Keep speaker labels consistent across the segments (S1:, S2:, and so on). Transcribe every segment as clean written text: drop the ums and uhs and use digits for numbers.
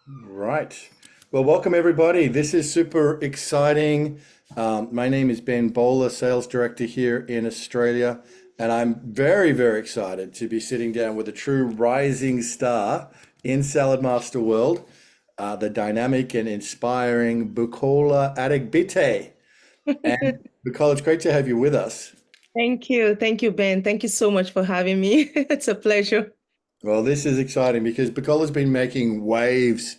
S1: Right. Well, welcome everybody. This is super exciting. My name is Ben Bola, Sales Director here in Australia, and I'm very, very excited to be sitting down with a true rising star in Saladmaster world, the dynamic and inspiring Bukola Adegbite. And Bukola, it's great to have you with us.
S2: Thank you. Thank you, Ben. Thank you so much for having me. It's a pleasure.
S1: Well, this is exciting because Bukola's been making waves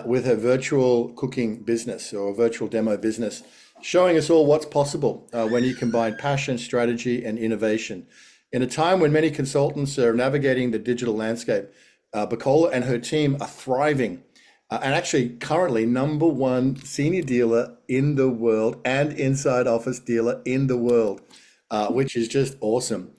S1: with her virtual cooking business or virtual demo business, showing us all what's possible when you combine passion, strategy, and innovation. In a time when many consultants are navigating the digital landscape, Bukola and her team are thriving and actually currently number one senior dealer in the world and inside office dealer in the world, which is just awesome.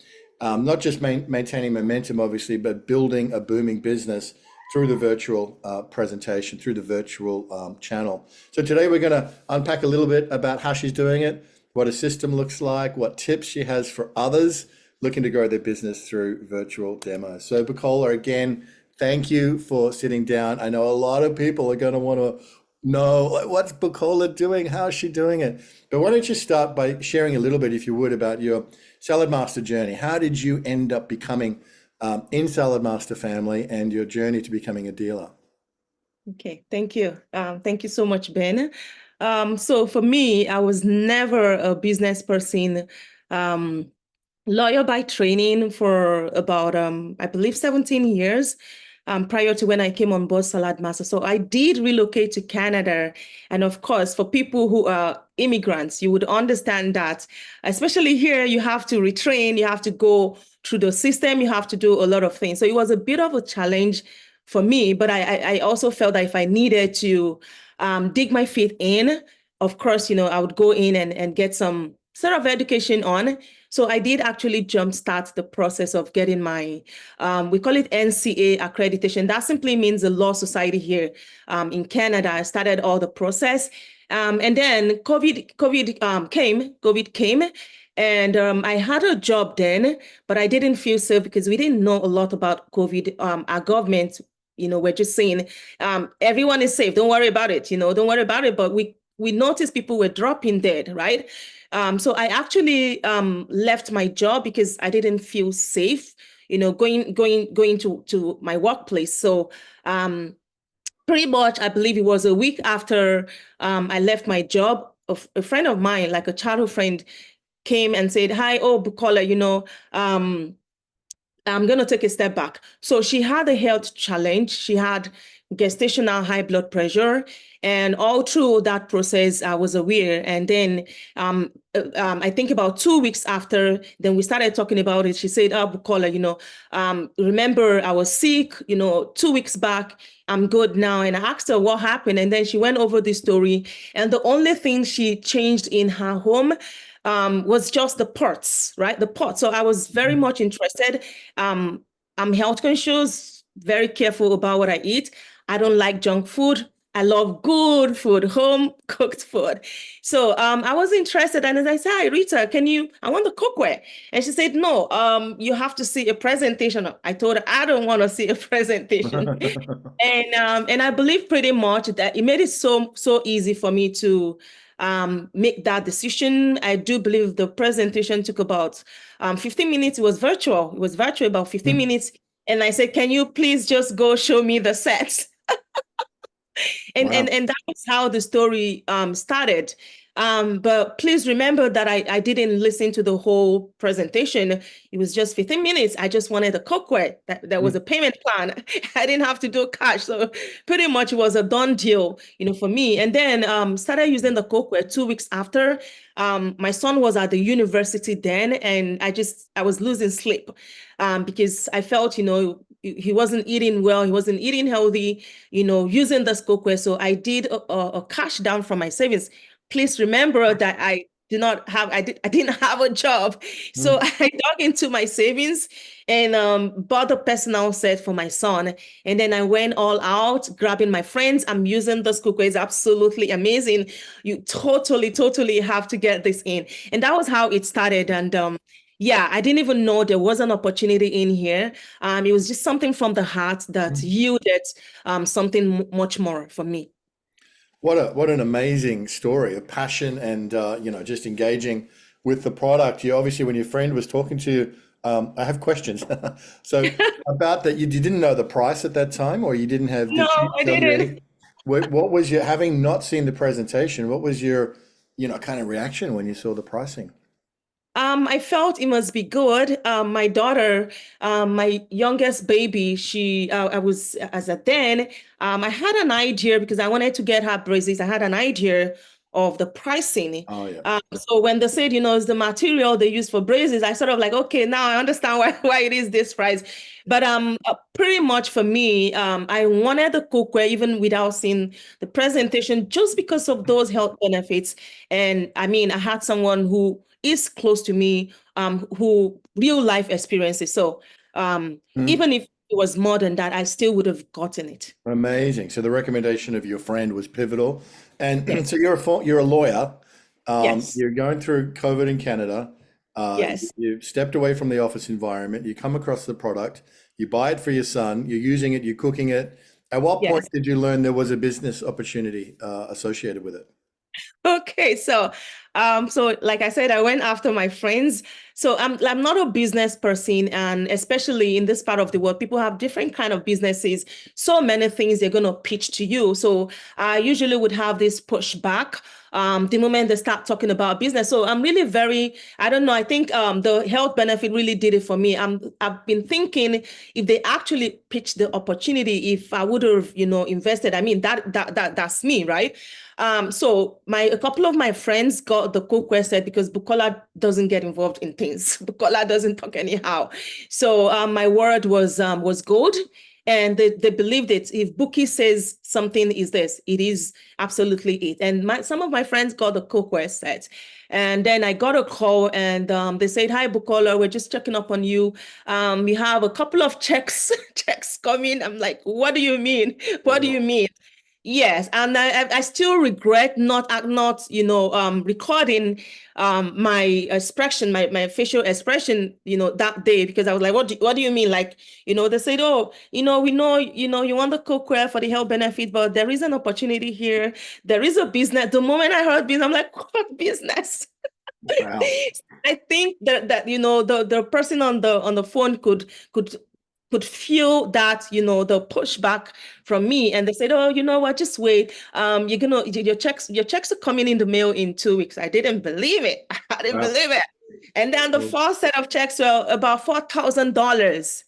S1: Not just maintaining momentum, obviously, but building a booming business through the virtual presentation, through the virtual channel. So today we're going to unpack a little bit about how she's doing it, what a system looks like, what tips she has for others looking to grow their business through virtual demos. So Bukola, again, thank you for sitting down. I know a lot of people are going to want to know what's Bukola doing, how's she doing it? But why don't you start by sharing a little bit, if you would, about your Salad Master journey. How did you end up becoming in Salad Master family and your journey to becoming a dealer?
S2: Okay, thank you. Thank you so much, Ben. So for me, I was never a business person. Um, Lawyer by training for about I believe 17 years prior to when I came on board Saladmaster. So I did relocate to Canada. And of course, for people who are immigrants, you would understand that, especially here, you have to retrain, you have to go through the system, you have to do a lot of things. So it was a bit of a challenge for me, but I also felt that if I needed to dig my feet in, of course, I would go in and get some sort of education on. So I did actually jumpstart the process of getting my, we call it NCA accreditation. That simply means the law society here in Canada. I started all the process. And then COVID came. And I had a job then, but I didn't feel safe because we didn't know a lot about COVID. Our government, we're just saying everyone is safe. Don't worry about it. Don't worry about it. But we noticed people were dropping dead, right? So I actually left my job because I didn't feel safe, going to my workplace. So pretty much, I believe it was a week after I left my job, a friend of mine, like a childhood friend, came and said, "Hi, oh, Bukola, I'm going to take a step back." So she had a health challenge. She had gestational high blood pressure. And all through that process, I was aware. And then I think about 2 weeks after, then we started talking about it. She said, "Oh, Bukola, remember I was sick, 2 weeks back. I'm good now." And I asked her what happened. And then she went over the story. And the only thing she changed in her home was just the pots, right? The pots. So I was very much interested. Um, I'm health conscious, very careful about what I eat. I don't like junk food. I love good food, home cooked food. So I was interested, and as I said, "Hi, Rita, I want the cookware." And she said, "No, you have to see a presentation." I told her, "I don't want to see a presentation." And I believe pretty much that it made it so easy for me to make that decision. I do believe the presentation took about 15 minutes. It was virtual. It was virtual about 15 minutes. And I said, "Can you please just go show me the sets?" And and
S1: Wow.
S2: and that was how the story started. But please remember that I didn't listen to the whole presentation. It was just 15 minutes. I just wanted a cookware. That was a payment plan. I didn't have to do cash. So pretty much it was a done deal, for me. And then started using the cookware 2 weeks after. My son was at the university then, and I was losing sleep because I felt, he wasn't eating well, he wasn't eating healthy, using the cookware. So I did a cash down from my savings. Please remember that I didn't have a job. So
S1: Mm.
S2: I dug into my savings and bought a personal set for my son. And then I went all out, grabbing my friends. I'm using this cookware. It's absolutely amazing. You totally have to get this in. And that was how it started. And Yeah, I didn't even know there was an opportunity in here. It was just something from the heart that yielded something much more for me.
S1: What an amazing story of passion and just engaging with the product. You obviously, when your friend was talking to you, I have questions. So about that, you didn't know the price at that time, or you didn't have,
S2: No,
S1: did she
S2: I
S1: tell you
S2: didn't.
S1: any? What was your, having not seen the presentation, what was your, kind of reaction when you saw the pricing?
S2: I felt it must be good. My daughter, my youngest baby, I was, as a then, I had an idea because I wanted to get her braces. I had an idea of the pricing.
S1: Oh yeah.
S2: So when they said, it's the material they use for braces, I sort of like, okay, now I understand why it is this price. But pretty much for me, I wanted the cookware even without seeing the presentation, just because of those health benefits. And I mean, I had someone who is close to me, who real life experiences. So even if it was more than that, I still would have gotten it.
S1: Amazing. So the recommendation of your friend was pivotal. And
S2: Yes,
S1: so you're a lawyer.
S2: yes,
S1: You're going through COVID in Canada.
S2: yes,
S1: You stepped away from the office environment. You come across the product. You buy it for your son. You're using it. You're cooking it. At what point
S2: yes.
S1: did you learn there was a business opportunity associated with it?
S2: Okay, so like I said, I went after my friends. So I'm not a business person, and especially in this part of the world, people have different kind of businesses. So many things they're gonna pitch to you. So I usually would have this pushback the moment they start talking about business. So I'm really very, I don't know, I think the health benefit really did it for me. I've been thinking if they actually pitched the opportunity, if I would have, invested. I mean, that's me, right? So a couple of my friends got the cookware set because Bukola doesn't get involved in things. Bukola doesn't talk anyhow. So my word was gold. And they believed it. If Buki says something is this, it is absolutely it. And some of my friends got the cookware set. And then I got a call and they said, "Hi, Bukola, we're just checking up on you. We have a couple of checks coming." I'm like, "What do you mean? What do you
S1: Wow.
S2: mean?" Yes, and I still regret not recording my expression, my facial expression, that day, because I was like, what do you mean? Like, they said, "Oh, we know, you want the cookware for the health benefit, but there is an opportunity here. There is a business." The moment I heard business, I'm like, "What business?"
S1: Wow.
S2: I think that the person on the phone could feel that, the pushback from me, and they said, "Oh, you know what, just wait. Your checks are coming in the mail in 2 weeks." I didn't believe it. I didn't
S1: Wow.
S2: believe it. And then the first set of checks were about $4,000.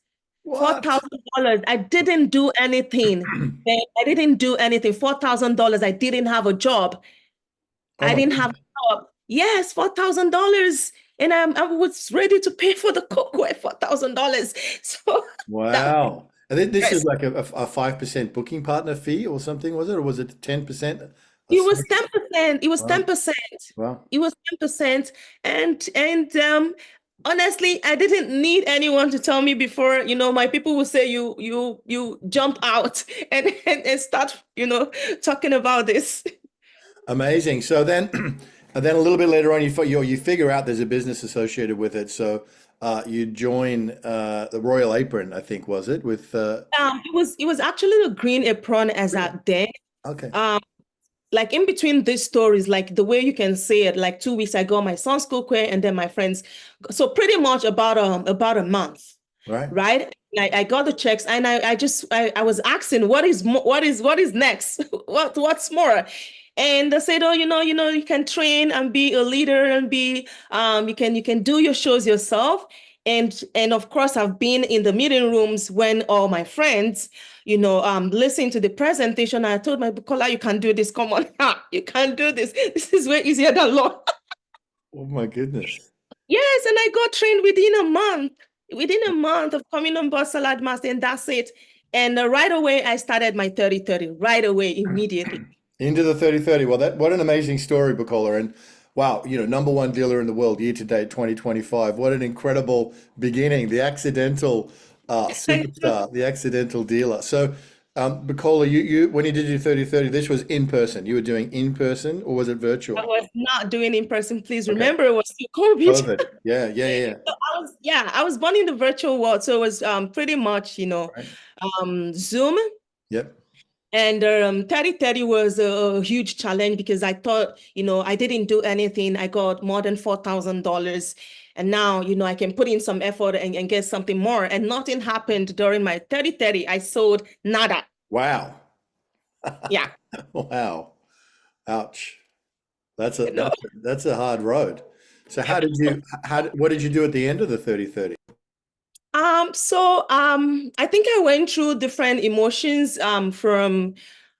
S2: four
S1: What?
S2: thousand dollars. I didn't do anything. Man, I didn't do anything. $4,000. I didn't have a job.
S1: Oh
S2: I
S1: my
S2: didn't have
S1: goodness.
S2: a job. Yes, $4,000. And I was ready to pay for the cookware, $4,000. So that was
S1: Wow. And then this is
S2: stress.
S1: like a 5% booking partner fee or something, was it? Or was it 10%
S2: It was
S1: associate?
S2: 10%. It was
S1: Wow.
S2: 10%.
S1: Wow.
S2: It was 10%. And honestly, I didn't need anyone to tell me before. My people will say you jump out and start, talking about this.
S1: Amazing. So then, and then a little bit later on, you figure out there's a business associated with it. So you join the Royal Apron, I think, was it? With
S2: It was actually the Green Apron as
S1: really?
S2: at then.
S1: Okay.
S2: Um, like in between these stories, like the way you can say it, like 2 weeks I got my son's cookware and then my friends. So pretty much about a month,
S1: Right.
S2: right? I got the checks and I was asking what is next? What's more? And they said, "Oh, you can train and be a leader and be you can do your shows yourself." And of course, I've been in the meeting rooms when all my friends, listening to the presentation. I told my Bukola, "You can do this. Come on, you can do this. This is way easier than law."
S1: Oh my goodness.
S2: Yes, and I got trained within a month. Within a month of coming on board Saladmaster, and that's it. And right away, I started my 30/30. Right away, immediately.
S1: Into the 30/30. Well, what an amazing story, Bukola. And wow, number one dealer in the world year to date 2025. What an incredible beginning. The accidental
S2: I know.
S1: superstar, the accidental dealer. So Bukola, you when you did your 30-30, this was in person. You were doing in person or was it
S2: I
S1: virtual?
S2: was not doing in person. Please
S1: Okay.
S2: remember, it was still COVID.
S1: COVID. Yeah, yeah, yeah.
S2: So I was born in the virtual world, so it was pretty much,
S1: Right.
S2: Zoom.
S1: Yep.
S2: And 30-30 was a huge challenge because I thought, I didn't do anything. I got more than $4,000. And now, I can put in some effort and get something more. And nothing happened during my 30-30. I sold nada.
S1: Wow.
S2: Yeah.
S1: Wow. Ouch.
S2: You know.
S1: That's a hard road. So what did you do at the end of the 30-30?
S2: I think I went through different emotions from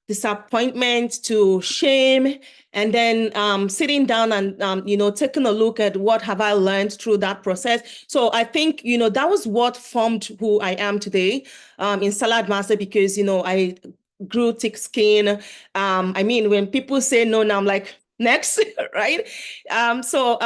S2: disappointment to shame, and then sitting down and taking a look at what have I learned through that process. So I think that was what formed who I am today in Saladmaster because I grew thick skin. I mean, when people say no, now I'm like next, right? So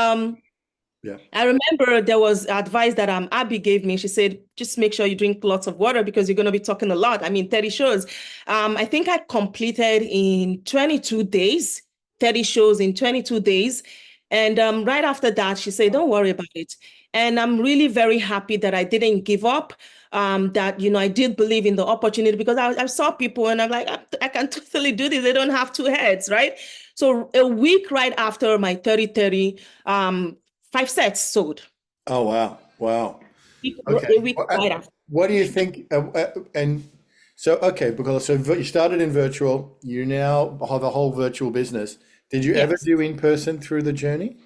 S1: Yeah.
S2: I remember there was advice that Abby gave me. She said, just make sure you drink lots of water because you're going to be talking a lot. I mean, 30 shows. I think I completed in 22 days, 30 shows in 22 days. And right after that, she said, don't worry about it. And I'm really very happy that I didn't give up, that, I did believe in the opportunity because I saw people and I'm like, I can totally do this. They don't have two heads, right? So a week right after my 30-30, 5 sets sold.
S1: Oh, wow. Wow. Okay.
S2: A week right after.
S1: What do you think? And so, okay, because you started in virtual, you now have a whole virtual business. Did you ever
S2: Yes,
S1: do in person through the journey?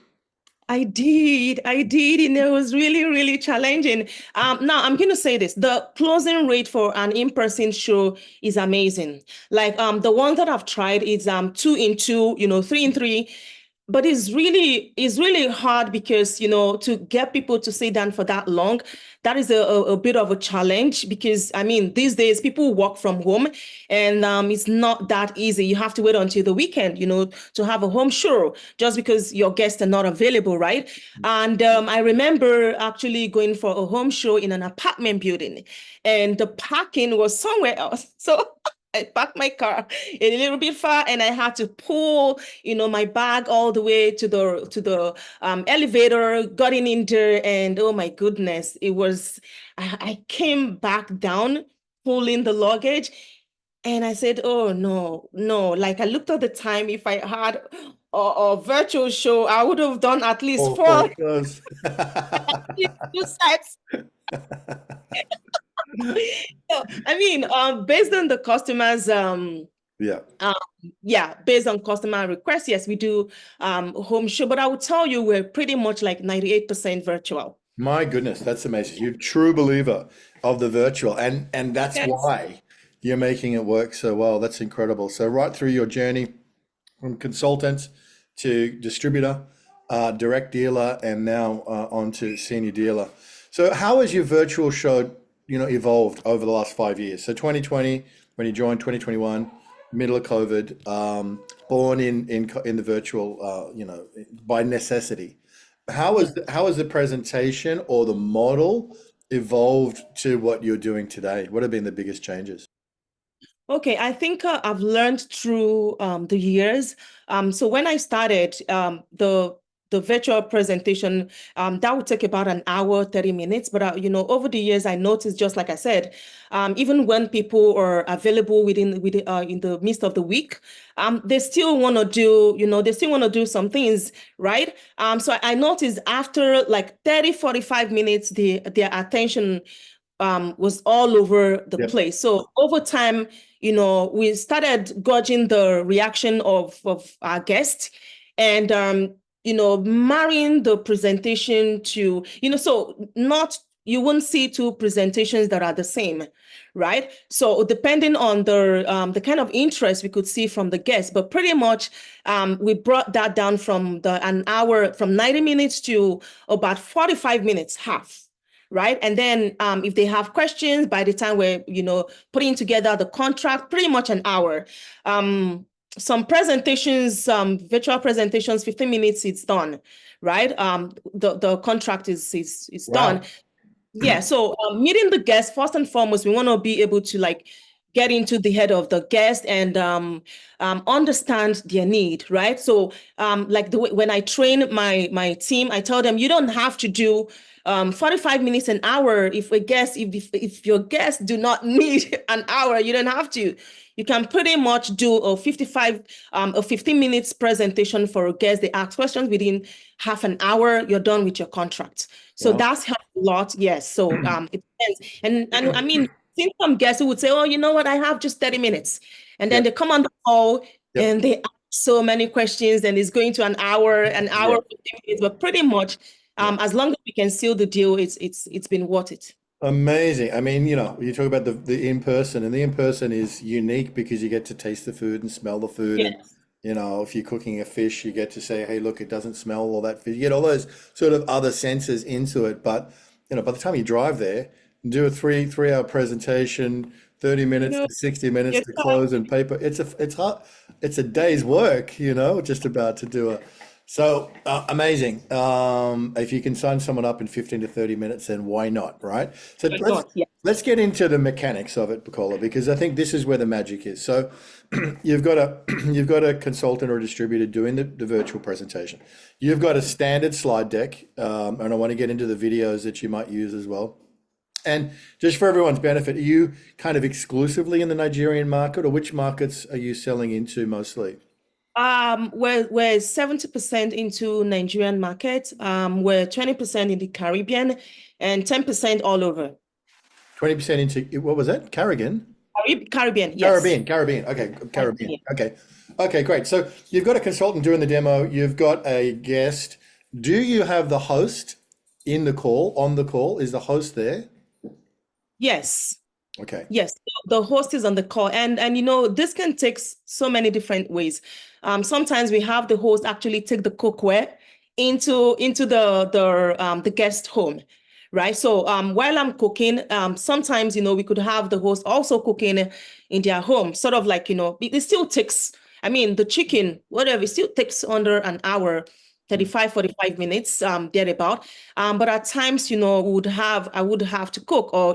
S2: I did. I did. And it was really, really challenging. Now, I'm going to say this. The closing rate for an in-person show is amazing. Like the ones that I've tried is 2 in 2, 3 in 3. But it's really hard because to get people to sit down for that long, that is a bit of a challenge because I mean these days people work from home and it's not that easy. You have to wait until the weekend, to have a home show just because your guests are not available, right? And I remember actually going for a home show in an apartment building, and the parking was somewhere else. So I parked my car a little bit far and I had to pull, my bag all the way to the elevator, got in there, and oh my goodness, I came back down, pulling the luggage, and I said, oh no, no. Like I looked at the time, if I had a virtual show, I would have done at least
S1: All
S2: four
S1: four shows.
S2: sets. So, I mean, based on the customers,
S1: Yeah.
S2: um, yeah, based on customer requests, yes, we do home show, but I would tell you we're pretty much like 98% virtual.
S1: My goodness, that's amazing. You're a true believer of the virtual, and that's
S2: Yes.
S1: why you're making it work so well. That's incredible. So right through your journey from consultant to distributor, direct dealer, and now on to senior dealer. So how has your virtual show, evolved over the last 5 years? So 2020, when you joined, 2021, middle of COVID, born in the virtual, by necessity. How has the presentation or the model evolved to what you're doing today? What have been the biggest changes?
S2: Okay, I think I've learned through the years. So when I started, the virtual presentation, that would take about an hour, 30 minutes. But over the years, I noticed, just like I said, even when people are available within in the midst of the week, they still want to do some things, right? So I noticed after like 30, 45 minutes, their attention was all over the
S1: Yep.
S2: place. So over time, we started gauging the reaction of our guests and, marrying the presentation to, so not, you won't see two presentations that are the same, right? So depending on the kind of interest we could see from the guests, but pretty much we brought that down from an hour, from 90 minutes to about 45 minutes, half, right? And then if they have questions, by the time we're, putting together the contract, pretty much an hour. Some presentations, virtual presentations, 15 minutes, it's done, right? The contract is done.
S1: Wow.
S2: Yeah, so meeting the guests, first and foremost, we want to be able to like get into the head of the guest and understand their need, right? So like the way when I train my team, I tell them you don't have to do 45 minutes an hour. If your guests do not need an hour, you don't have to. You can pretty much do a 15 minutes presentation for a guest. They ask questions within half an hour, you're done with your contract. So
S1: Wow.
S2: that's helped a lot. Yes. So it depends. And I mean, seen some guests who would say, "Oh, you know what? I have just 30 minutes." And then
S1: Yep.
S2: they come on the call
S1: Yep.
S2: and they ask so many questions and it's going to an hour,
S1: Yeah.
S2: 15 minutes. But pretty much,
S1: Yeah.
S2: as long as we can seal the deal, it's been worth it.
S1: Amazing. I mean, you talk about the in person, and the in person is unique because you get to taste the food and smell the food. And,
S2: Yes.
S1: if you're cooking a fish, you get to say, hey, look, it doesn't smell all that fish. You get all those sort of other senses into it. But, by the time you drive there, do a three-hour presentation, 30
S2: You
S1: minutes
S2: know,
S1: to 60 minutes
S2: your
S1: to
S2: time.
S1: close and paper. It's hard. It's a day's work, just about to do a. So amazing. If you can sign someone up in 15 to 30 minutes, then why not, right? So
S2: Why
S1: let's
S2: not? Yeah.
S1: let's get into the mechanics of it, Bukola, because I think this is where the magic is. So you've got a you've got a consultant or a distributor doing the virtual presentation. You've got a standard slide deck, and I want to get into the videos that you might use as well. And just for everyone's benefit, are you kind of exclusively in the Nigerian market, or which markets are you selling into mostly?
S2: We're 70% into Nigerian market. We're 20% in the Caribbean and 10% all over.
S1: 20% into, what was that? Carrigan?
S2: Caribbean, yes.
S1: Caribbean. Okay, Caribbean.
S2: Caribbean.
S1: Okay. Okay, great. So you've got a consultant doing the demo, you've got a guest. Do you have the host in the call, on the call? Is the host there?
S2: Yes.
S1: Okay.
S2: Yes, the host is on the call, and this can take so many different ways. Sometimes we have the host actually take the cookware into the guest home, right? So while I'm cooking, sometimes we could have the host also cooking in their home, sort of like it still takes. I mean, the chicken, whatever, it still takes under an hour.
S1: Mm.
S2: 35, 45 minutes, thereabout. But at times, I would have to cook, or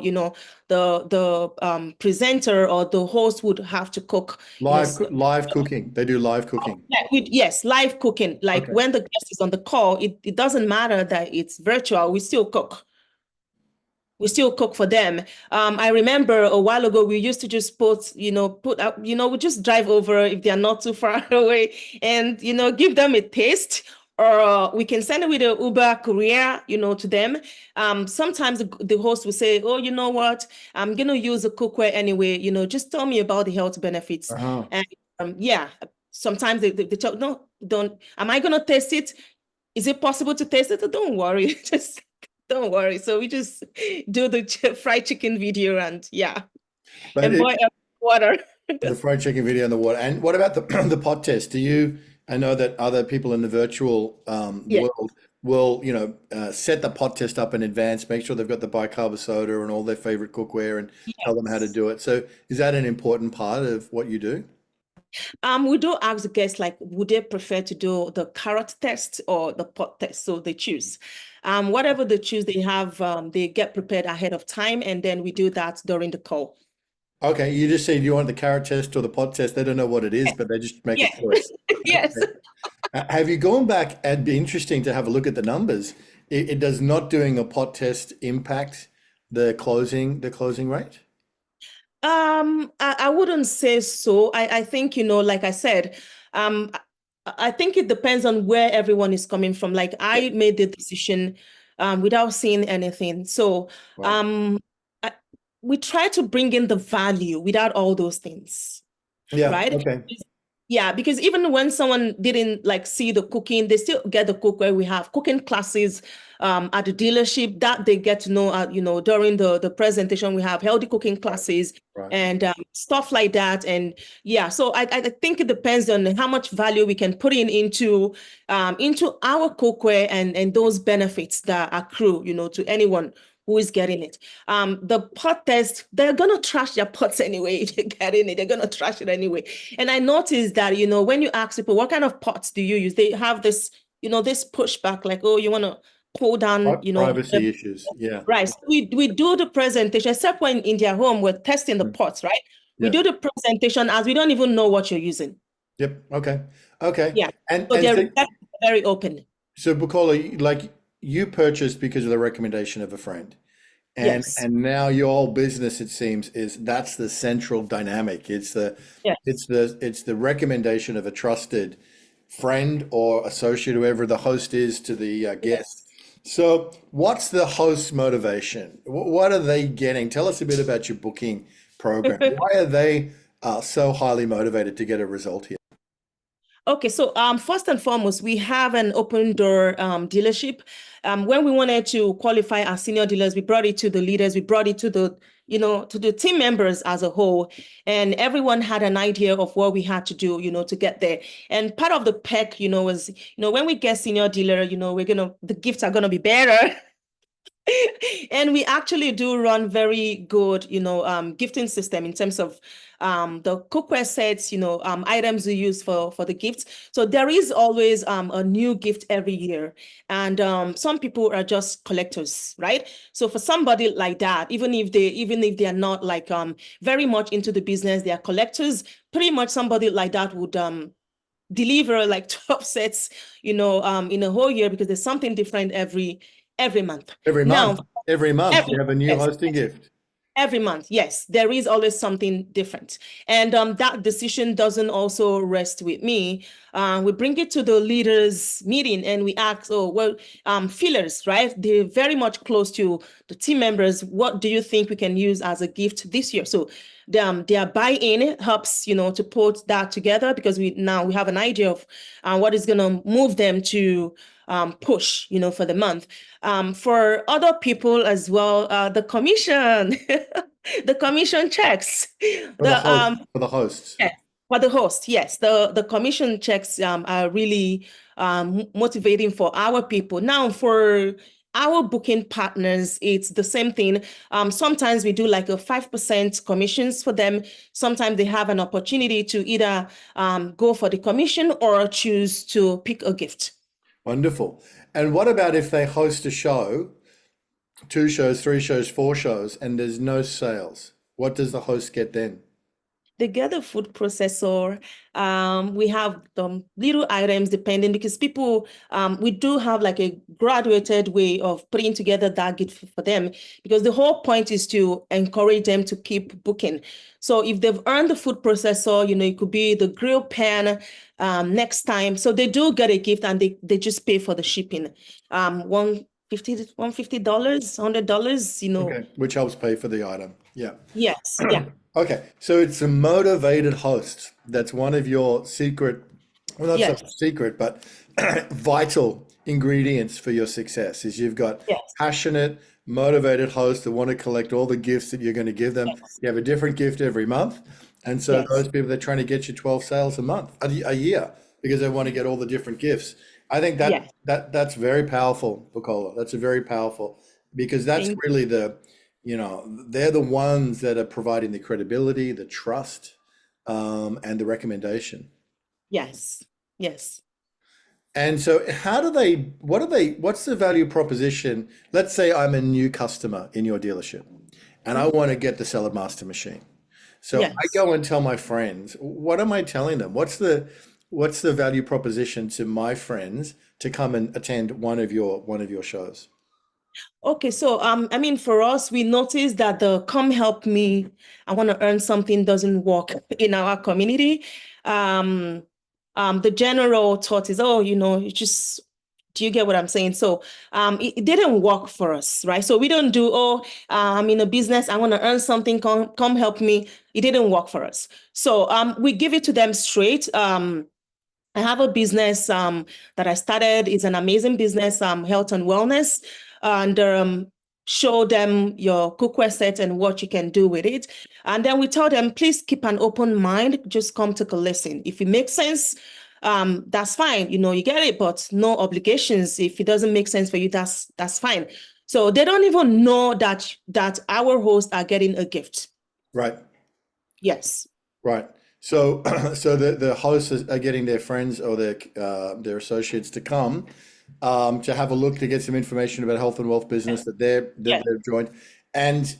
S2: the presenter or the host would have to cook in a
S1: Live cooking. They do live cooking.
S2: yes, live cooking. Like
S1: Okay.
S2: when the guest is on the call, it doesn't matter that it's virtual, we still cook. We still cook for them. I remember a while ago we used to just we just drive over if they are not too far away, and give them a taste, or we can send it with a Uber courier, to them. Sometimes the host will say, "Oh, you know what? I'm gonna use a cookware anyway. Just tell me about the health benefits."
S1: Uh-huh.
S2: And yeah, sometimes they tell, "No, don't. Am I gonna taste it? Is it possible to taste it? Don't worry, just." Don't worry. So we just do the fried chicken video and yeah,
S1: But
S2: and boil water.
S1: the fried chicken video in the water. And what about the the pot test? I know that other people in the virtual
S2: Yeah.
S1: world will, set the pot test up in advance, make sure they've got the bicarb soda and all their favorite cookware and tell them how to
S2: Yes.
S1: do it. So is that an important part of what you do?
S2: We do ask the guests like, would they prefer to do the carrot test or the pot test? So they choose. Whatever they choose, they get prepared ahead of time, and then we do that during the call.
S1: Okay, you just say, do you want the carrot test or the pot test? They don't know what it is, but they just make a
S2: Yeah.
S1: choice.
S2: Yes.
S1: Okay. Have you gone back? It'd be interesting to have a look at the numbers. It does not doing a pot test impact the closing rate?
S2: I wouldn't say so. I think, like I said, I think it depends on where everyone is coming from. Like
S1: Yeah.
S2: I made the decision without seeing anything. So
S1: Right.
S2: um, I, we try to bring in the value without all those things,
S1: Yeah.
S2: right?
S1: Okay.
S2: Yeah, because even when someone didn't like see the cooking, they still get the cookware. We have cooking classes at the dealership that they get to know. During the presentation, we have healthy cooking
S1: Right.
S2: classes
S1: Right.
S2: and stuff like that. And yeah, so I think it depends on how much value we can put into our cookware and those benefits that accrue, to anyone who is getting it. The pot test, they're gonna trash their pots anyway if you're getting it. They're gonna trash it anyway. And I noticed that, when you ask people, what kind of pots do you use? They have this pushback, like, oh, you want to pull down,
S1: Privacy issues. Yeah.
S2: right. So we do the presentation, except when in their home, we're testing the
S1: Mm.
S2: pots, right? We
S1: Yeah.
S2: do the presentation as we don't even know what you're using.
S1: Yep. Okay. Okay.
S2: Yeah.
S1: And
S2: So
S1: and
S2: they're
S1: so,
S2: very open.
S1: so Bukola, like you purchased because of the recommendation of a friend. And
S2: Yes.
S1: and now your whole business, it seems, is that's the central dynamic.
S2: Yes.
S1: It's the recommendation of a trusted friend or associate, whoever the host is, to the guest.
S2: Yes.
S1: So, what's the host's motivation? What are they getting? Tell us a bit about your booking program. Why are they so highly motivated to get a result here?
S2: Okay, so first and foremost, we have an open door dealership. When we wanted to qualify our senior dealers, we brought it to the leaders, we brought it to to the team members as a whole, and everyone had an idea of what we had to do, to get there. And part of the PEC, was, when we get senior dealer, the gifts are gonna be better. And we actually do run very good, gifting system in terms of the cookware sets, items we use for the gifts. So there is always a new gift every year. And some people are just collectors, right? So for somebody like that, even if they are not like very much into the business, they are collectors, pretty much somebody like that would deliver like 12 sets, in a whole year because there's something different every month.
S1: Every month,
S2: Now,
S1: every month you
S2: every
S1: have a new
S2: yes,
S1: hosting gift.
S2: every month, yes, there is always something different. And that decision doesn't also rest with me. We bring it to the leaders meeting and we ask, oh, well, fillers, right? They're very much close to the team members. What do you think we can use as a gift this year? So their buy-in helps, to put that together because we have an idea of what is going to move them to push, for the month. For other people as well, the commission, the commission checks,
S1: For the
S2: the
S1: host, for the hosts.
S2: yeah, for the host, yes, the commission checks are really motivating for our people. Now, for our booking partners, it's the same thing. Sometimes we do like a 5% commissions for them. Sometimes they have an opportunity to either go for the commission or choose to pick a gift.
S1: Wonderful. And what about if they host a show, two shows, three shows, four shows, and there's no sales? What does the host get then?
S2: They get a food processor. We have little items depending because people, we do have like a graduated way of putting together that gift for them because the whole point is to encourage them to keep booking. So if they've earned the food processor, it could be the grill pan next time. So they do get a gift and they just pay for the shipping. $150, $100.
S1: Okay, which helps pay for the item. Yeah.
S2: Yes, yeah,
S1: Okay, so it's a motivated host. That's one of your secret, well, not so
S2: yes,
S1: secret, but vital ingredients for your success is you've got
S2: yes,
S1: passionate, motivated hosts that want to collect all the gifts that you're going to give them.
S2: yes,
S1: You have a different gift every month. And so
S2: yes.
S1: those people, they're trying to get you 12 sales a month, a year, because they want to get all the different gifts. I think
S2: Yes.
S1: that's very powerful, Bukola. That's a very powerful, because that's
S2: Thank
S1: really they're the ones that are providing the credibility, the trust, and the recommendation.
S2: Yes. Yes.
S1: And so what's the value proposition? Let's say I'm a new customer in your dealership and I
S2: Mhm.
S1: want to get the Saladmaster machine. So I
S2: Yes.
S1: go and tell my friends, what am I telling them? What's the value proposition to my friends to come and attend one of your shows?
S2: Okay, so I mean, for us, we noticed that the "come help me, I want to earn something" doesn't work in our community. Um, the general thought is, oh, you just do you get what I'm saying? So it didn't work for us, right? So we don't do, oh, I'm in a business, I want to earn something, come help me. It didn't work for us. So we give it to them straight. I have a business that I started. It's an amazing business, health and wellness, and show them your cookware set and what you can do with it. And then we tell them, please keep an open mind. Just come take a listen. If it makes sense, that's fine. You get it, but no obligations. If it doesn't make sense for you, that's fine. So they don't even know that our hosts are getting a gift.
S1: Right.
S2: Yes.
S1: Right. So, so the hosts are getting their friends or their associates to come to have a look to get some information about health and wealth business that
S2: Yes.
S1: they've joined, And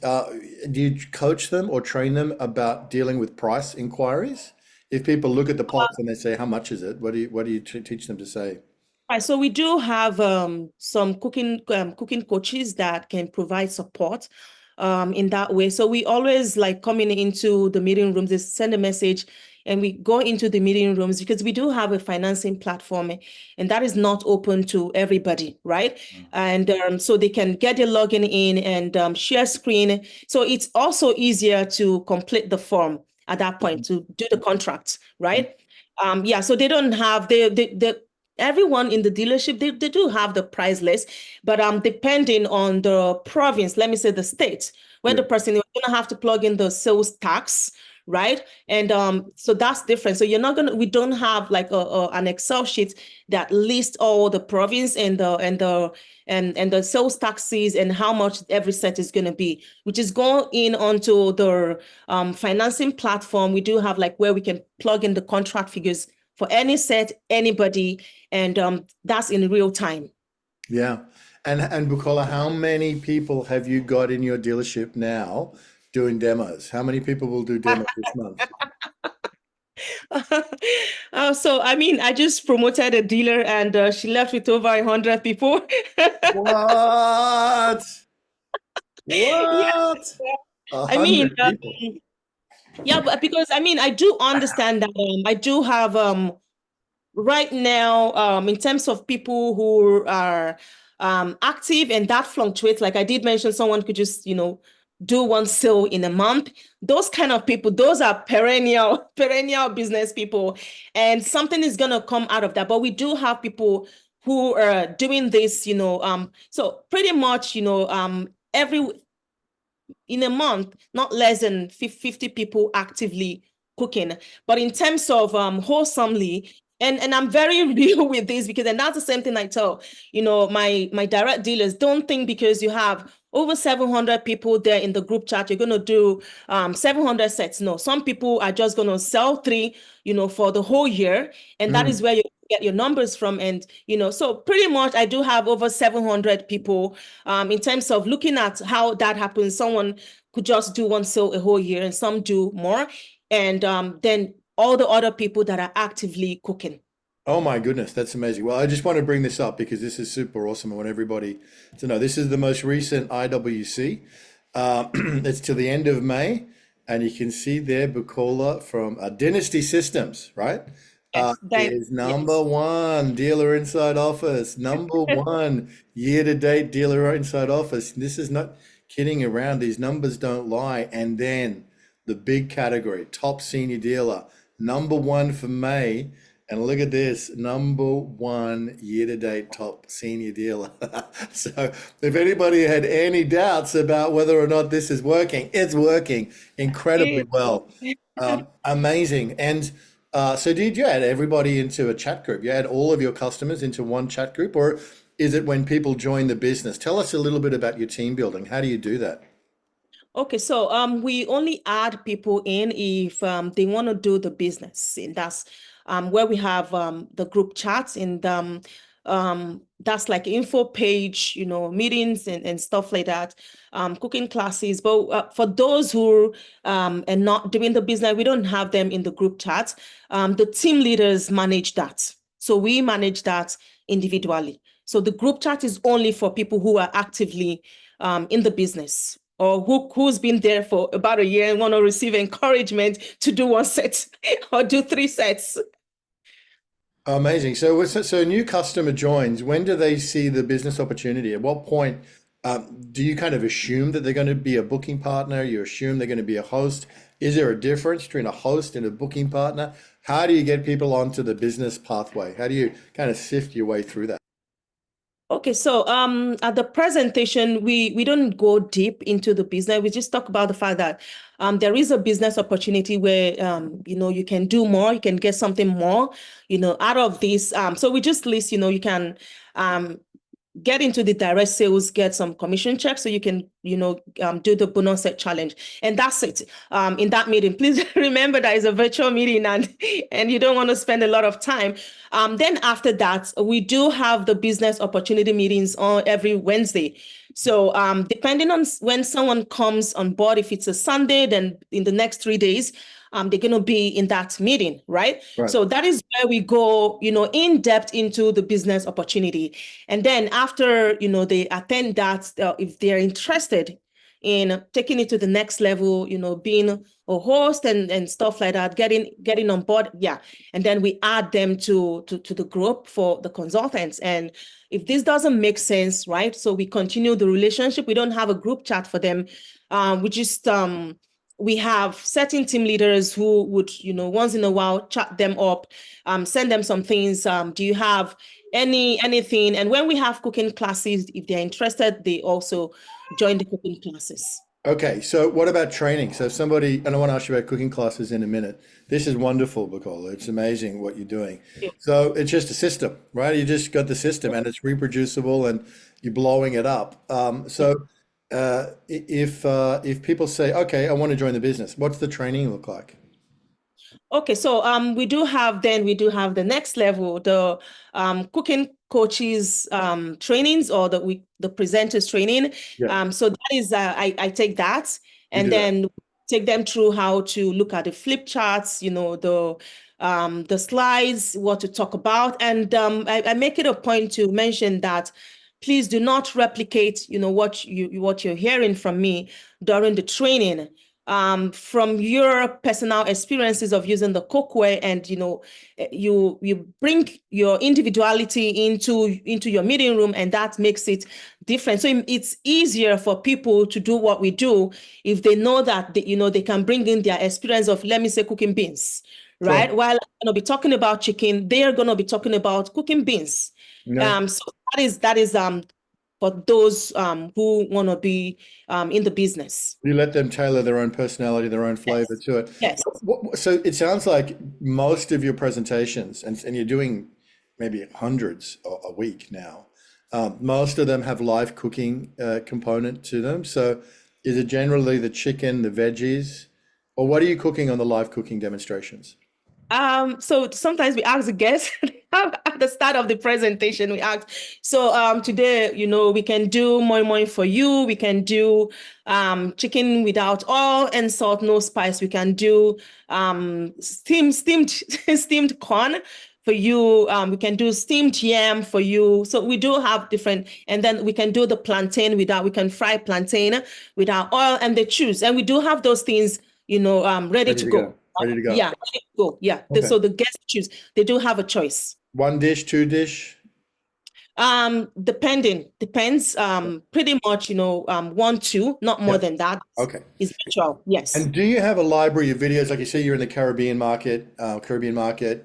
S1: do you coach them or train them about dealing with price inquiries? If people look at the pots and they say, "How much is it?" What do you teach them to say?
S2: Right, so we do have some cooking coaches that can provide support in that way. So we always like coming into the meeting rooms, they send a message and we go into the meeting rooms because we do have a financing platform and that is not open to everybody, right? And so they can get their login in and share screen. So it's also easier to complete the form at that point to do the contract, right? Yeah, so they don't have they everyone in the dealership they do have the price list, but depending on the province, let me say the state where
S1: Yeah.
S2: the person is going to have to plug in the sales tax, right? And so that's different. So you're not gonna we don't have like an Excel sheet that lists all the province and the sales taxes and how much every set is going to be, which is going in onto the financing platform. We do have like where we can plug in the contract figures for any set, anybody, and that's in real time.
S1: Yeah. And Bukola, how many people have you got in your dealership now doing demos? How many people will do demos this month?
S2: So I mean, I just promoted a dealer, and she left with over 100 people.
S1: What?
S2: Yeah,
S1: What? A
S2: I mean,
S1: hundred people.
S2: yeah, but because I mean, I do understand that I do have right now, in terms of people who are active and that fluctuates, like I did mention, someone could just, do one sale in a month. Those kind of people, those are perennial business people, and something is gonna come out of that. But we do have people who are doing this, so pretty much, every in a month, not less than 50 people actively cooking. But in terms of wholesomely, and I'm very real with this because and that's the same thing I tell, my direct dealers, don't think because you have over 700 people there in the group chat, you're going to do 700 sets. No, some people are just going to sell three, for the whole year. And that is
S1: Mm.
S2: where you get your numbers from. And, so pretty much I do have over 700 people in terms of looking at how that happens. Someone could just do one sale a whole year and some do more. And then all the other people that are actively cooking.
S1: Oh my goodness, that's amazing. Well, I just want to bring this up because this is super awesome. I want everybody to know this is the most recent IWC. It's till the end of May, and you can see there Bukola from Dynasty Systems, right?
S2: Yes, then
S1: Is number
S2: yes.
S1: one dealer inside office, number one year to date dealer inside office. This is not kidding around. These numbers don't lie. And then the big category, top senior dealer, number one for May. And look at this, number one year-to-date top senior dealer. So if anybody had any doubts about whether or not this is working, it's working incredibly well. Amazing. And so did you add everybody into a chat group? You add all of your customers into one chat group, or is it when people join the business? Tell us a little bit about your team building. How do you do that?
S2: Okay, so we only add people in if they want to do the business, and that's where we have the group chats, and that's like info page, meetings and stuff like that, cooking classes. But for those who are not doing the business, we don't have them in the group chat. The team leaders manage that, so we manage that individually. So the group chat is only for people who are actively in the business or who's been there for about a year and want to receive encouragement to do one set or do three sets.
S1: Amazing. So a new customer joins. When do they see the business opportunity? At what point do you kind of assume that they're going to be a booking partner? You assume they're going to be a host. Is there a difference between a host and a booking partner? How do you get people onto the business pathway? How do you kind of sift your way through that?
S2: Okay, so at the presentation, we don't go deep into the business. We just talk about the fact that there is a business opportunity where you can do more, you can get something more, out of this. So we just list, you can get into the direct sales, get some commission checks so you can, do the bonus set challenge. And that's it. In that meeting, please remember that it's a virtual meeting and you don't want to spend a lot of time. Then after that, we do have the business opportunity meetings on every Wednesday. So depending on when someone comes on board, if it's a Sunday, then in the next 3 days, they're going to be in that meeting, right?
S1: Right.
S2: So that is where we go, in depth into the business opportunity. And then after, they attend that, if they're interested in taking it to the next level, being a host and stuff like that, getting on board. Yeah. And then we add them to the group for the consultants. And if this doesn't make sense, right? So we continue the relationship. We don't have a group chat for them. We just we have certain team leaders who would, once in a while chat them up, send them some things. Do you have anything? And when we have cooking classes, if they're interested, they also join the cooking classes.
S1: Okay, so what about training? So if somebody, and I want to ask you about cooking classes in a minute. This is wonderful, Bukola. It's amazing what you're doing.
S2: Yeah.
S1: So it's just a system, right? You just got the system and it's reproducible and you're blowing it up. If people say, okay, I want to join the business, what's the training look like?
S2: Okay, so we do have the next level, the cooking coaches trainings, or the presenters training.
S1: Yeah,
S2: So that is I take that
S1: you
S2: and
S1: do that.
S2: then take them through how to look at the flip charts, the slides, what to talk about, and I make it a point to mention that please do not replicate, what you're hearing from me during the training. From your personal experiences of using the cookware, and you bring your individuality into your meeting room, and that makes it different. So it's easier for people to do what we do if they know that they can bring in their experience of, let me say, cooking beans,
S1: Sure.
S2: right? While I'm going to be talking about chicken, they are going to be talking about cooking beans.
S1: No,
S2: So that is for those who want to be in the business.
S1: you let them tailor their own personality, their own flavor
S2: Yes.
S1: to it.
S2: Yes.
S1: So it sounds like most of your presentations, and you're doing maybe hundreds a week now, most of them have live cooking component to them. So is it generally the chicken, the veggies, or what are you cooking on the live cooking demonstrations?
S2: So sometimes we ask the guests at the start of the presentation, we ask, so today, we can do moi moi for you. We can do chicken without oil and salt, no spice. We can do steamed steamed corn for you. We can do steamed yam for you. So we do have different, and then we can do the plantain we can fry plantain without oil, and they choose. And we do have those things, ready
S1: Ready
S2: to
S1: to go.
S2: go.
S1: Ready to go.
S2: Yeah, ready to go. Yeah.
S1: Okay.
S2: So the guests choose. They do have a choice.
S1: One dish, two dish?
S2: Depends. Pretty much, one, two, not more
S1: Yeah.
S2: than that
S1: Okay.
S2: is virtual. Yes.
S1: And do you have a library of videos? Like you say, you're in the Caribbean market,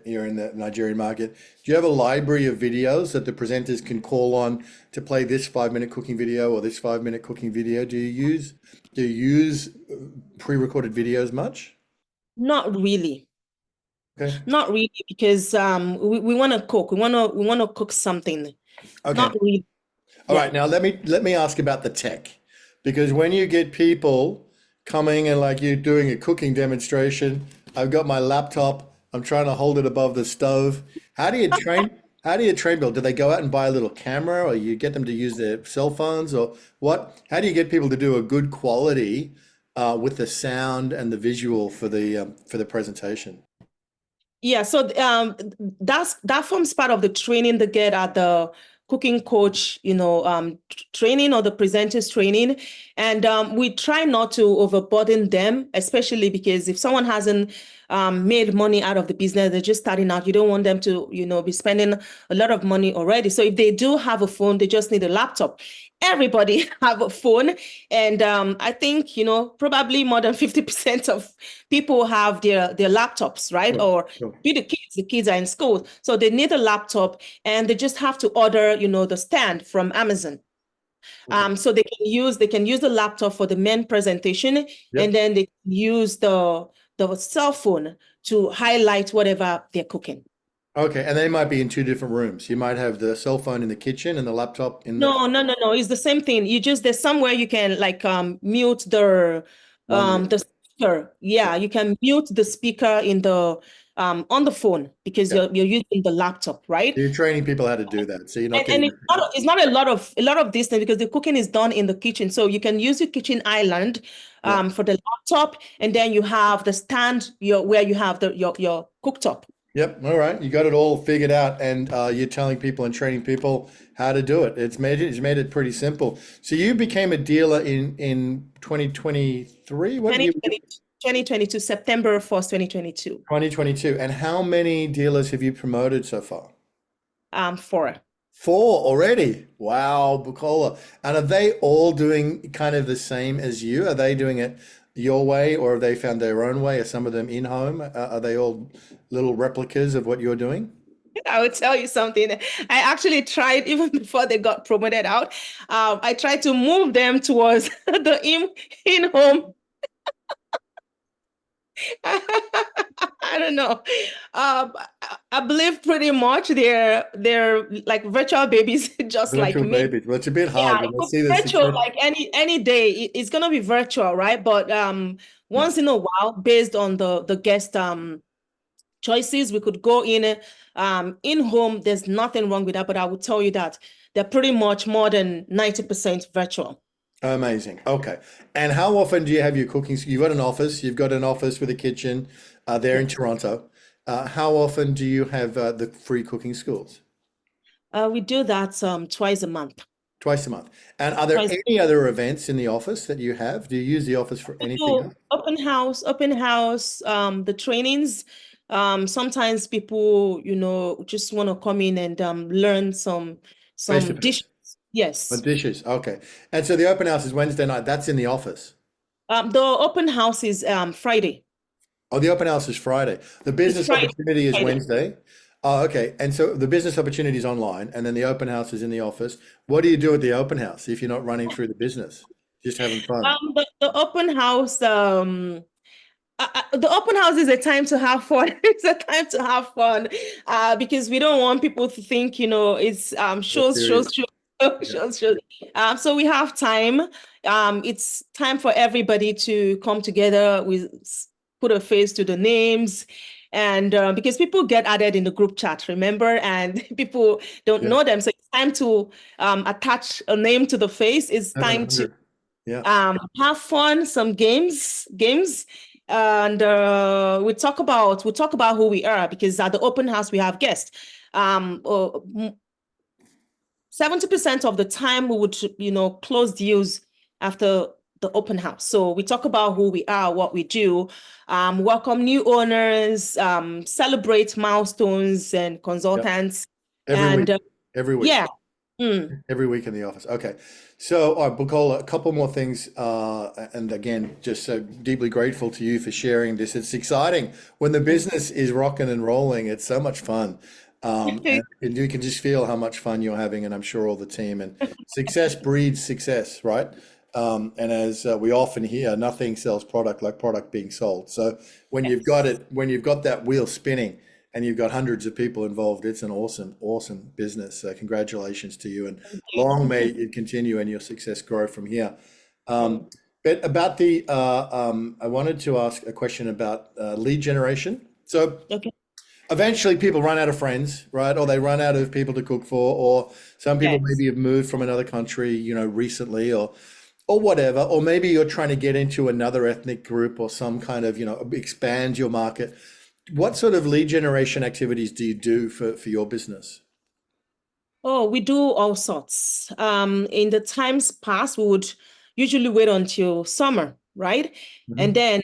S1: you're in the Nigerian market. Do you have a library of videos that the presenters can call on to play this 5 minute cooking video or this 5 minute cooking video? Do you use pre-recorded videos much?
S2: Not really.
S1: Okay.
S2: Not really, because we want to cook. We want to cook something.
S1: Okay.
S2: Not really.
S1: All
S2: Yeah.
S1: right. Now let me ask about the tech, because when you get people coming and like you're doing a cooking demonstration, I've got my laptop, I'm trying to hold it above the stove. How do you train? How do you train people? Do they go out and buy a little camera, or you get them to use their cell phones, or what? How do you get people to do a good quality with the sound and the visual for the presentation?
S2: Yeah, so that forms part of the training they get at the cooking coach, training, or the presenters training. And we try not to overburden them, especially because if someone hasn't made money out of the business, they're just starting out. You don't want them to, be spending a lot of money already. So if they do have a phone, they just need a laptop. Everybody have a phone, and I think probably more than 50% of people have their laptops, right?
S1: Sure,
S2: Or
S1: sure.
S2: be the kids are in school, so they need a laptop, and they just have to order, the stand from Amazon.
S1: Okay.
S2: So they can use the laptop for the main presentation, and
S1: Yep.
S2: then they can use the cell phone to highlight whatever they're cooking.
S1: Okay, and they might be in two different rooms. You might have the cell phone in the kitchen and the laptop in the
S2: No, no, no, no. It's the same thing. There's somewhere you can like mute
S1: one room.
S2: the speaker. Yeah, you can mute the speaker in on the phone because
S1: Yeah.
S2: you're using the laptop, right?
S1: You're training people how to do that. So you're not
S2: And
S1: getting.
S2: it's not a lot of distance because the cooking is done in the kitchen. So you can use your kitchen island
S1: Yeah.
S2: for the laptop, and then you have the stand where you have your cooktop.
S1: Yep. All right. You got it all figured out, and you're telling people and training people how to do it. It's made it pretty simple. So you became a dealer in 2023. What year?
S2: 2020 2022, September 1st, 2022.
S1: 2022. And how many dealers have you promoted so far?
S2: 4.
S1: Four already. Wow, Bukola. And are they all doing kind of the same as you? Are they doing it your way, or have they found their own way? Are some of them in home? Are they all little replicas of what you're doing?
S2: I will tell you something. I actually tried even before they got promoted out. I tried to move them towards the in-home. I don't know. I believe pretty much they're like virtual babies, just like
S1: Virtual
S2: me.
S1: babies. Well, it's a bit
S2: Yeah,
S1: hard,
S2: it
S1: but I
S2: could
S1: see
S2: be
S1: the
S2: virtual
S1: success.
S2: like any day. It's gonna be virtual, right? But
S1: Yeah.
S2: once in a while, based on the guest choices, we could go in home. There's nothing wrong with that, but I would tell you that they're pretty much more than 90% virtual.
S1: Amazing. Okay. And how often do you have your cooking? You've got an office with a kitchen there in
S2: Yes.
S1: Toronto. How often do you have the free cooking schools?
S2: We do that twice a month.
S1: Twice a month. And are there
S2: Twice.
S1: any other events in the office that you have? Do you use the office for
S2: We
S1: anything
S2: do
S1: else?
S2: open house, the trainings. Sometimes people, just want to come in and learn
S1: Face to
S2: some dishes.
S1: face. Oh,
S2: Yes.
S1: dishes. Okay. And so the open house is Wednesday night. That's in the office.
S2: The open house is Friday.
S1: Oh, the open house is Friday. The
S2: It's
S1: business
S2: Friday.
S1: opportunity is
S2: Friday.
S1: Wednesday. Oh, okay. And so the business opportunity is online, and then the open house is in the office. What do you do at the open house if you're not running through the business? Just having fun.
S2: The open house, the open house is a time to have fun. It's a time to have fun, because we don't want people to think, it's
S1: All
S2: shows,
S1: serious.
S2: shows, shows,
S1: Yeah.
S2: shows, shows. So we have time. It's time for everybody to come together. We put a face to the names. And because people get added in the group chat, remember, and people don't
S1: Yeah.
S2: know them. So it's time to attach a name to the face. It's time to
S1: 700. Yeah.
S2: have fun, some games, and we talk about who we are because at the open house we have guests. 70% of the time we would, close deals after the open house. So we talk about who we are, what we do, welcome new owners, celebrate milestones and
S1: Yeah.
S2: consultants,
S1: Every week.
S2: and
S1: Every week.
S2: yeah. Mm.
S1: Every week in the office. Okay. So, all right, Bukola, a couple more things. And again, just so deeply grateful to you for sharing this. It's exciting when the business is rocking and rolling. It's so much fun. And you can just feel how much fun you're having, and I'm sure all the team. And success breeds success, right? And as we often hear, nothing sells product like product being sold. So
S2: Yes.
S1: when you've got that wheel spinning, and you've got hundreds of people involved, it's an awesome, awesome business. So congratulations to you, and long may it continue and your success grow from here. Um, but about I wanted to ask a question about lead generation. So
S2: Okay.
S1: eventually people run out of friends, right? Or they run out of people to cook for, or some people
S2: Yes.
S1: maybe have moved from another country, recently, or whatever, or maybe you're trying to get into another ethnic group or some kind of, expand your market. What sort of lead generation activities do you do for your business?
S2: Oh, we do all sorts. In the times past, we would usually wait until summer, right? And
S1: Mhm.
S2: then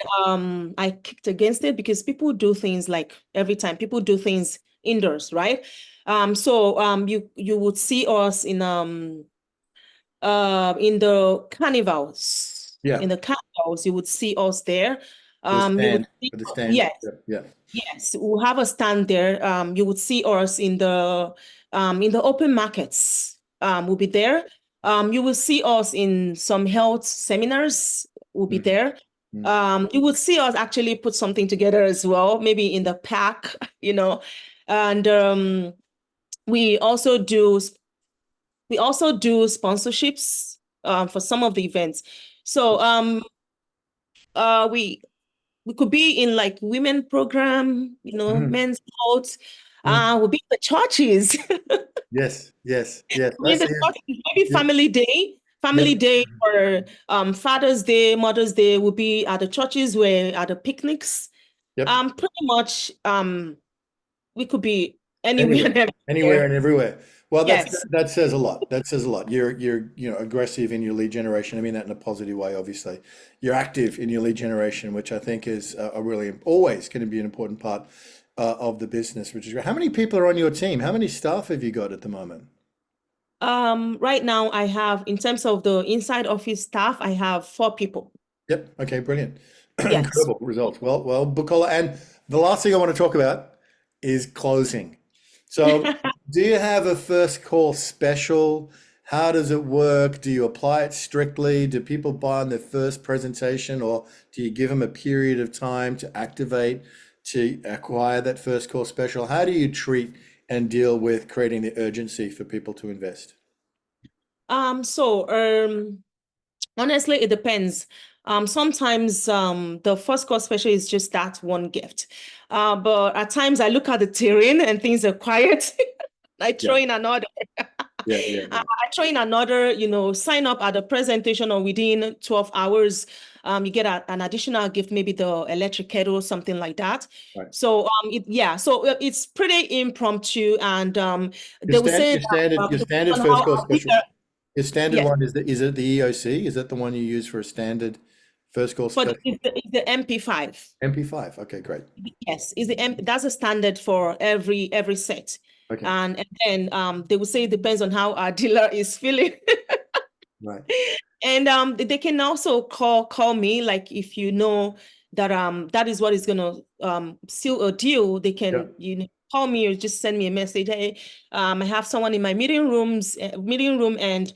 S2: I kicked against it because people do things like every time people do things indoors, right? So you would see us in the carnivals.
S1: Yeah,
S2: In the carnivals, you would see us there.
S1: the
S2: You would
S1: stand,
S2: see,
S1: for the stand.
S2: yes.
S1: Yeah, yeah,
S2: Yes, we'll have a stand there. You would see us in the open markets. We'll be there. You will see us in some health seminars. We'll be
S1: mhm,
S2: there.
S1: mm,
S2: You would see us actually put something together as well, maybe in the pack, and we also do we also do sponsorships for some of the events. So we we could be in like women program,
S1: Mhm.
S2: men's sports.
S1: Mhm.
S2: We'll be in the churches.
S1: Yes, yes, yes.
S2: We'll be in
S1: That's
S2: the
S1: it.
S2: churches. Maybe
S1: Yep,
S2: Family
S1: yep,
S2: Day or Father's Day, Mother's Day will be at the churches where at the picnics.
S1: yep.
S2: Pretty much we could be anywhere
S1: Anywhere,
S2: and
S1: anywhere
S2: everywhere.
S1: and everywhere. Well,
S2: Yes.
S1: that says a lot. That says a lot. You're aggressive in your lead generation. I mean that in a positive way, obviously. You're active in your lead generation, which I think is a really always going to be an important part of the business, which is great. How many people are on your team? How many staff have you got at the moment?
S2: Right now I have, in terms of the inside office staff, I have 4 people.
S1: Yep. Okay. Brilliant.
S2: Yes.
S1: Incredible results. Well, Bukola. And the last thing I want to talk about is closing. So, do you have a first call special? How does it work? Do you apply it strictly? Do people buy on their first presentation, or do you give them a period of time to activate to acquire that first call special? How do you treat and deal with creating the urgency for people to invest?
S2: So honestly, it depends. Sometimes the first course special is just that one gift. But at times I look at the terrain and things are quiet. I
S1: Yeah,
S2: throw in another.
S1: yeah, yeah,
S2: I
S1: yeah.
S2: throw in another, sign up at the presentation or within 12 hours. You get an additional gift, maybe the electric kettle, something like that.
S1: Right.
S2: So it's pretty impromptu, and they will say that
S1: Your
S2: depending
S1: standard
S2: on
S1: first
S2: how
S1: call
S2: our
S1: special.
S2: leader,
S1: Your standard
S2: yes,
S1: one is it the EOC? Is that the one you use for a standard first call
S2: but
S1: special?
S2: it's the MP5.
S1: MP5. Okay, great.
S2: Yes, is the that's a standard for every set.
S1: Okay,
S2: And then they will say it depends on how our dealer is feeling.
S1: right.
S2: And they can also call me, like if that that is what is gonna seal a deal, they
S1: Yeah,
S2: can call me or just send me a message. Hey, I have someone in my meeting room, and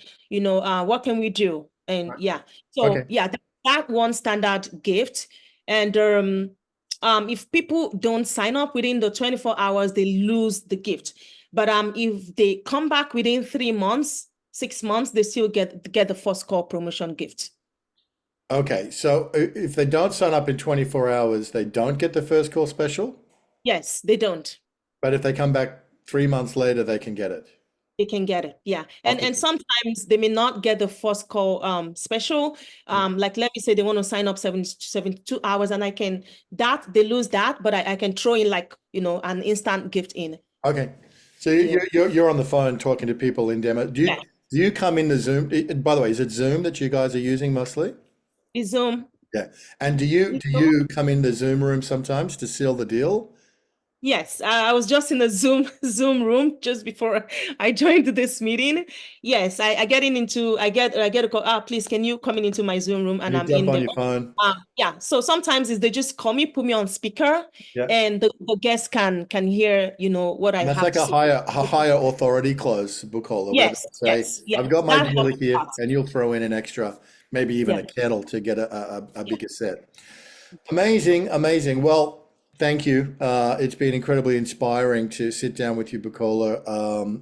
S2: what can we do? And
S1: right.
S2: yeah,
S1: Okay.
S2: so yeah, that one standard gift. And if people don't sign up within the 24 hours, they lose the gift. But if they come back within 3 months, 6 months, they still get the first call promotion gift.
S1: Okay. So if they don't sign up in 24 hours, they don't get the first call special.
S2: Yes, they don't.
S1: But if they come back 3 months later, they can get it
S2: They can get it. Yeah. And
S1: after.
S2: and sometimes they may not get the first call special.
S1: Yeah.
S2: Like let me say they want to sign up 72 hours, and I can that they lose that, but I can throw in like, an instant gift in.
S1: Okay. So
S2: Yeah.
S1: you're on the phone talking to people in demo.
S2: Yeah.
S1: Do you come in the Zoom? By the way, is it Zoom that you guys are using mostly?
S2: The Zoom.
S1: Yeah. And
S2: The
S1: do
S2: Zoom.
S1: you come in the Zoom room sometimes to seal the deal?
S2: Yes, I was just in the Zoom room just before I joined this meeting. Yes, I get I get a call. Please, can you come in into my Zoom room? And
S1: You
S2: I'm
S1: jump
S2: in
S1: on
S2: there.
S1: your phone.
S2: Yeah. So sometimes is they just call me, put me on speaker,
S1: Yeah.
S2: and the guest can hear what I
S1: And that's
S2: have
S1: like
S2: to say.
S1: a higher authority close, Bukola, where they
S2: Yes,
S1: say,
S2: yes,
S1: I've
S2: yes.
S1: got my
S2: That
S1: dealer
S2: helps a
S1: here,
S2: lot.
S1: and you'll throw in an extra, maybe even
S2: Yeah,
S1: a kettle to get a
S2: yeah.
S1: bigger set. Amazing, amazing. Well, thank you. It's been incredibly inspiring to sit down with you, Bukola.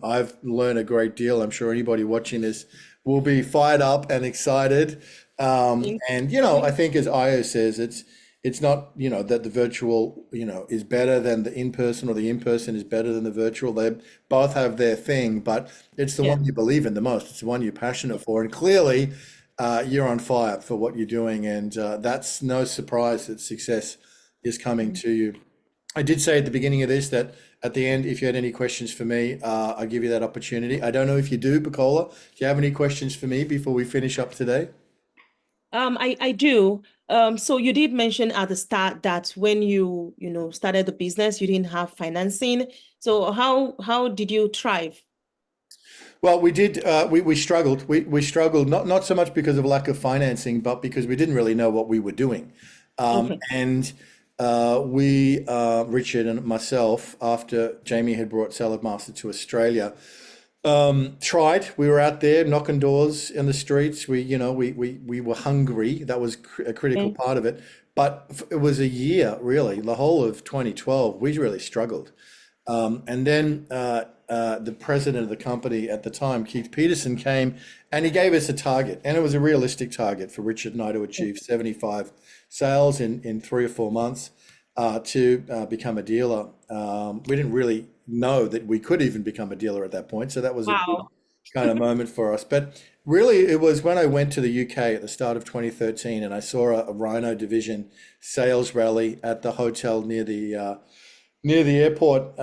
S1: I've learned a great deal. I'm sure anybody watching this will be fired up and excited.
S2: Thank
S1: And I
S2: you.
S1: think as Io says, it's not, that the virtual, is better than the in-person or the in-person is better than the virtual. They both have their thing, but it's the
S2: Yeah.
S1: one you believe in the most. It's the one you're passionate for. And clearly, you're on fire for what you're doing. And that's no surprise that success is coming to you. I did say at the beginning of this that at the end, if you had any questions for me, I'll give you that opportunity. I don't know if you do, Bukola. Do you have any questions for me before we finish up today?
S2: I do. So you did mention at the start that when you started the business, you didn't have financing. So how did you thrive?
S1: Well, we did. We struggled. We struggled not so much because of lack of financing, but because we didn't really know what we were doing.
S2: Okay.
S1: And Richard and myself, after Jamie had brought Saladmaster to Australia, tried. We were out there knocking doors in the streets. We were hungry. That was a critical
S2: Okay.
S1: part of it. But it was a year, really, the whole of 2012. We really struggled. And then the president of the company at the time, Keith Peterson, came and he gave us a target, and it was a realistic target for Richard and I to achieve sales in 3 or 4 months to become a dealer. We didn't really know that we could even become a dealer at that point, so that was a big
S2: Wow.
S1: kind of moment for us. But really, it was when I went to the UK at the start of 2013 and I saw a Rhino division sales rally at the hotel near the airport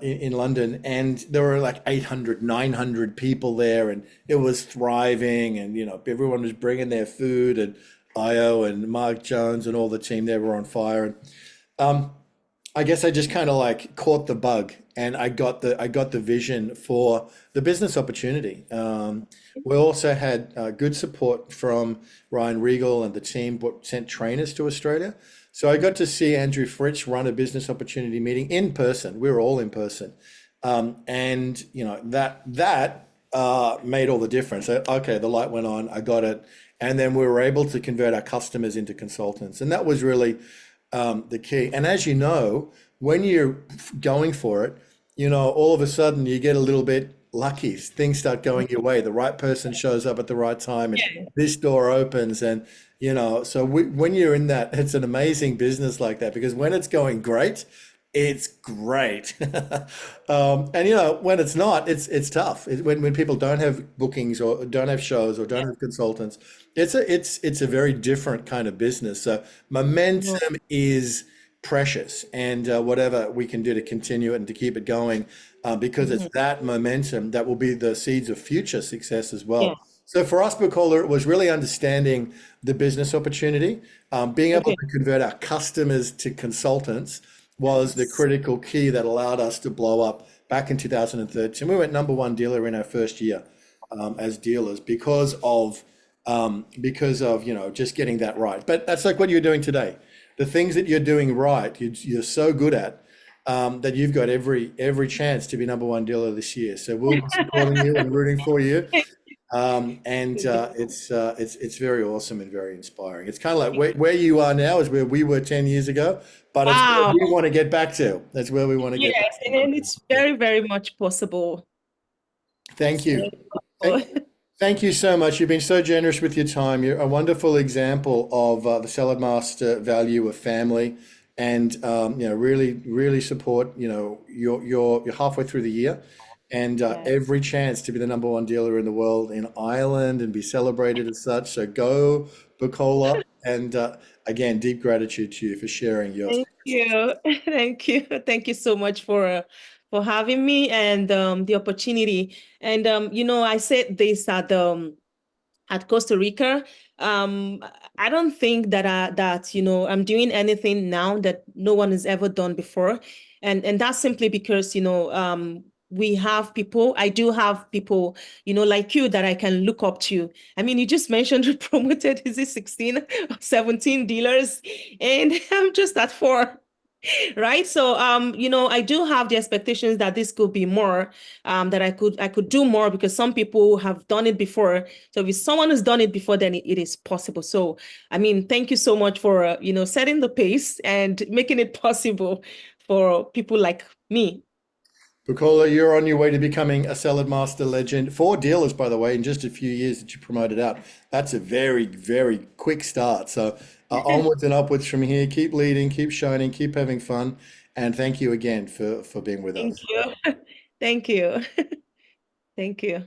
S1: in London, and there were like 800, 900 people there, and it was thriving, and everyone was bringing their food, and Io and Mark Jones and all the team there were on fire. And I guess I just kind of like caught the bug, and I got the vision for the business opportunity. We also had good support from Ryan Regal and the team, sent trainers to Australia. So I got to see Andrew Fritz run a business opportunity meeting in person. We were all in person, and that made all the difference. Okay, the light went on. I got it, and then we were able to convert our customers into consultants, and that was really the key. And as you know, when you're going for it, all of a sudden you get a little bit lucky. Things start going your way. The right person shows up at the right time, and
S2: Yeah.
S1: this door opens. And, so when you're in that, it's an amazing business like that because when it's going great, it's great. And when it's not, it's tough. When people don't have bookings or don't have shows or don't have consultants, it's a very different kind of business. So
S2: Mhm.
S1: momentum is precious, and whatever we can do to continue it and to keep it going, because it's
S2: Mhm.
S1: that momentum that will be the seeds of future success as
S2: Yeah.
S1: well. So for us, Bukola, it was really understanding the business opportunity, being able
S2: Okay.
S1: to convert our customers to consultants was the
S2: Yes.
S1: critical key that allowed us to blow up back in 2013. We went number one dealer in our first year as dealers because of just getting that right. But that's like what you're doing today. The things that you're doing right, you're so good at that you've got every chance to be number one dealer this year. So we'll be supporting you and rooting for you. And it's very awesome and very inspiring. It's kind of like where you are now is where we were 10 years ago, but it's where
S2: Wow.
S1: we want to get back to. That's where we want to get back
S2: Yes, and
S1: to.
S2: then it's very, very much possible.
S1: Thank
S2: It's very
S1: you. Thank,
S2: possible.
S1: thank you so much. You've been so generous with your time. You're a wonderful example of the Saladmaster value of family, and really, really support. You're halfway through the year, and
S2: Yeah.
S1: every chance to be the number one dealer in the world in Ireland and be celebrated as such. So go, Bukola, and again, deep gratitude to you for sharing your.
S2: Thank you. Thank you. Thank you so much for having me and the opportunity. And I said this at Costa Rica. Um, I don't think that I'm doing anything now that no one has ever done before, and that's simply because we have people. I do have people like you that I can look up to. I mean, you just mentioned we promoted, is it 16 or 17 dealers, and I'm just at four. Right. So, I do have the expectations that this could be more, that I could do more because some people have done it before. So if someone has done it before, then it is possible. So, I mean, thank you so much for, setting the pace and making it possible for people like me.
S1: Bukola, you're on your way to becoming a Salad Master legend. Four dealers, by the way, in just a few years that you promoted out. That's a very, very quick start. So onwards and upwards from here. Keep leading, keep shining, keep having fun. And thank you again for being with
S2: Thank
S1: us.
S2: you. Thank you. Thank you.